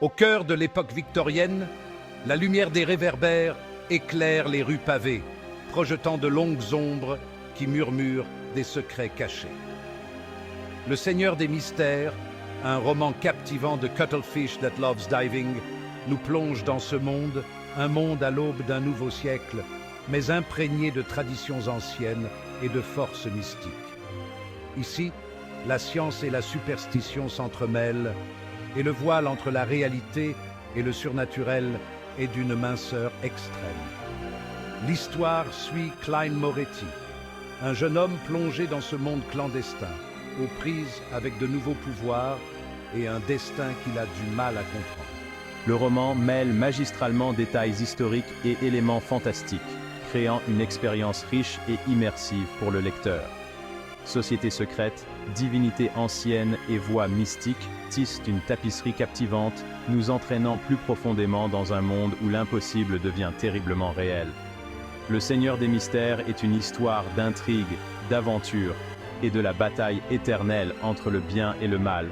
Au cœur de l'époque victorienne, la lumière des réverbères éclaire les rues pavées, projetant de longues ombres qui murmurent des secrets cachés. Le Seigneur des Mystères, un roman captivant de Cuttlefish That Loves Diving, nous plonge dans ce monde, un monde à l'aube d'un nouveau siècle, mais imprégné de traditions anciennes et de forces mystiques. Ici, la science et la superstition s'entremêlent, et le voile entre la réalité et le surnaturel est d'une minceur extrême. L'histoire suit Clyde Moretti, un jeune homme plongé dans ce monde clandestin, aux prises avec de nouveaux pouvoirs et un destin qu'il a du mal à comprendre. Le roman mêle magistralement détails historiques et éléments fantastiques, créant une expérience riche et immersive pour le lecteur. Société secrète, divinités anciennes et voix mystiques tissent une tapisserie captivante, nous entraînant plus profondément dans un monde où l'impossible devient terriblement réel. Le Seigneur des Mystères est une histoire d'intrigue, d'aventure et de la bataille éternelle entre le bien et le mal,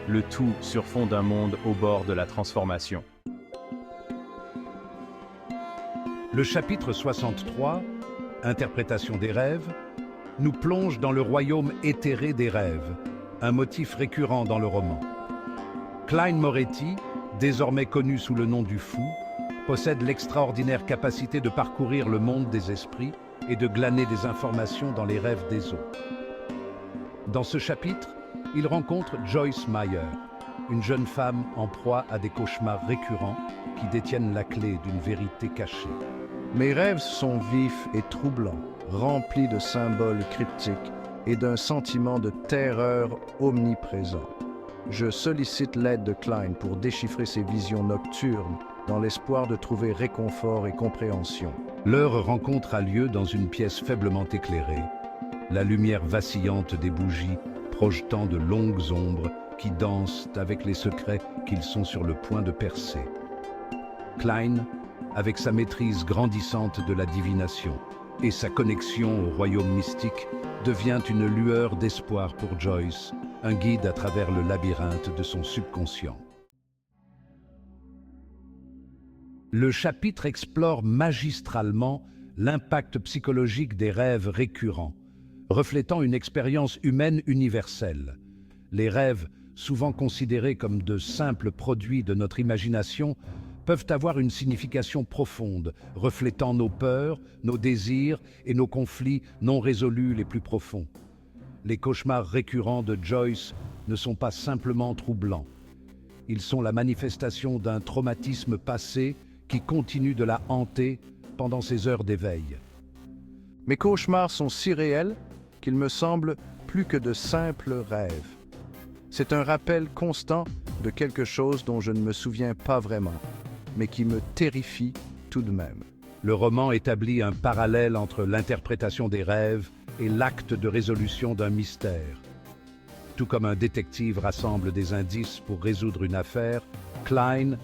le tout sur fond d'un monde au bord de la transformation. Le chapitre 63, Interprétation des rêves, nous plonge dans le royaume éthéré des rêves, un motif récurrent dans le roman. Clyde Moretti, désormais connu sous le nom du Fou, possède l'extraordinaire capacité de parcourir le monde des esprits et de glaner des informations dans les rêves des autres. Dans ce chapitre, il rencontre Joyce Meyer, une jeune femme en proie à des cauchemars récurrents qui détiennent la clé d'une vérité cachée. Mes rêves sont vifs et troublants, remplis de symboles cryptiques et d'un sentiment de terreur omniprésent. Je sollicite l'aide de Clyde pour déchiffrer ses visions nocturnes dans l'espoir de trouver réconfort et compréhension. Leur rencontre a lieu dans une pièce faiblement éclairée, la lumière vacillante des bougies projetant de longues ombres qui dansent avec les secrets qu'ils sont sur le point de percer. Clyde, avec sa maîtrise grandissante de la divination et sa connexion au royaume mystique, devient une lueur d'espoir pour Joyce, un guide à travers le labyrinthe de son subconscient. Le chapitre explore magistralement l'impact psychologique des rêves récurrents, reflétant une expérience humaine universelle. Les rêves, souvent considérés comme de simples produits de notre imagination, peuvent avoir une signification profonde, reflétant nos peurs, nos désirs et nos conflits non résolus les plus profonds. Les cauchemars récurrents de Joyce ne sont pas simplement troublants. Ils sont la manifestation d'un traumatisme passé qui continue de la hanter pendant ses heures d'éveil. Mes cauchemars sont si réels qu'ils me semblent plus que de simples rêves. C'est un rappel constant de quelque chose dont je ne me souviens pas vraiment, mais qui me terrifie tout de même. Le roman établit un parallèle entre l'interprétation des rêves et l'acte de résolution d'un mystère. Tout comme un détective rassemble des indices pour résoudre une affaire, Clyde,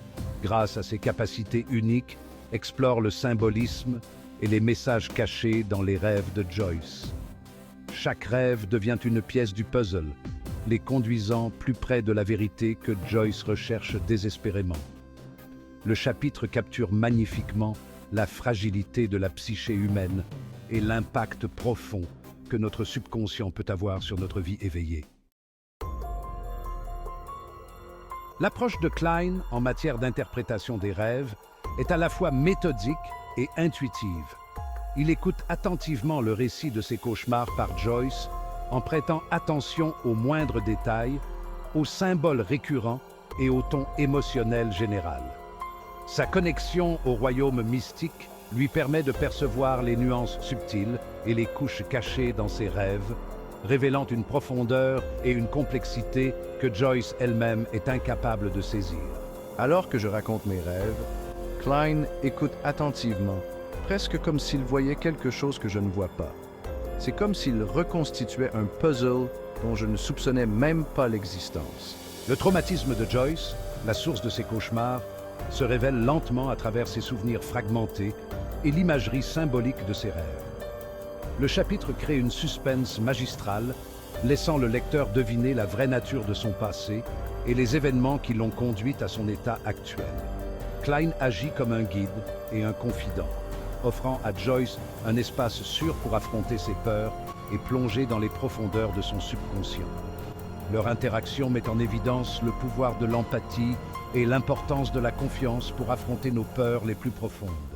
grâce à ses capacités uniques, explore le symbolisme et les messages cachés dans les rêves de Joyce. Chaque rêve devient une pièce du puzzle, les conduisant plus près de la vérité que Joyce recherche désespérément. Le chapitre capture magnifiquement la fragilité de la psyché humaine et l'impact profond que notre subconscient peut avoir sur notre vie éveillée. L'approche de Clyde en matière d'interprétation des rêves est à la fois méthodique et intuitive. Il écoute attentivement le récit de ses cauchemars par Joyce en prêtant attention aux moindres détails, aux symboles récurrents et au ton émotionnel général. Sa connexion au royaume mystique lui permet de percevoir les nuances subtiles et les couches cachées dans ses rêves, révélant une profondeur et une complexité que Joyce elle-même est incapable de saisir. Alors que je raconte mes rêves, Clyde écoute attentivement, presque comme s'il voyait quelque chose que je ne vois pas. C'est comme s'il reconstituait un puzzle dont je ne soupçonnais même pas l'existence. Le traumatisme de Joyce, la source de ses cauchemars, se révèle lentement à travers ses souvenirs fragmentés et l'imagerie symbolique de ses rêves. Le chapitre crée une suspense magistrale, laissant le lecteur deviner la vraie nature de son passé et les événements qui l'ont conduite à son état actuel. Cline agit comme un guide et un confident, offrant à Joyce un espace sûr pour affronter ses peurs et plonger dans les profondeurs de son subconscient. Leur interaction met en évidence le pouvoir de l'empathie et l'importance de la confiance pour affronter nos peurs les plus profondes.